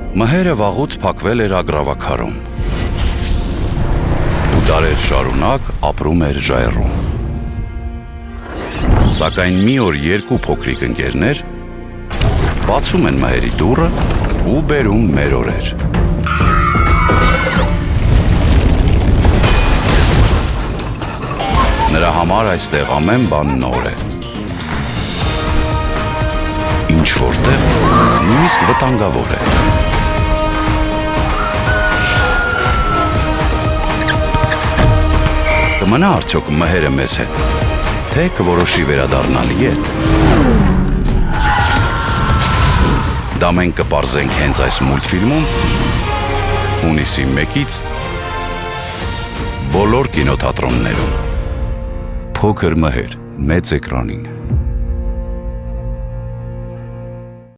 Մհերը վաղուց փակվել էր ագրավաքարում ու դարեր շարունակ ապրում էր ժայռում։ Սակայն մի օր երկու փոքրիկ ընկերներ բացում են մհերի դուռը ու բերում մեր օրեր։ Նրա համար այստեղ ամեն բան նոր է։ Ինչ որտեղ նույնիսկ վտանգավոր է։ Կմնա արդյոք մհերը մեզ հետ, թե կորոշի վերադառնալ ետ։ Դա մենք կպարզենք հենց այս մուլտֆիլմում հունիսի 1-ից բոլոր կինոթատրոններում։ Փոքր մհեր մեծ էկրանին։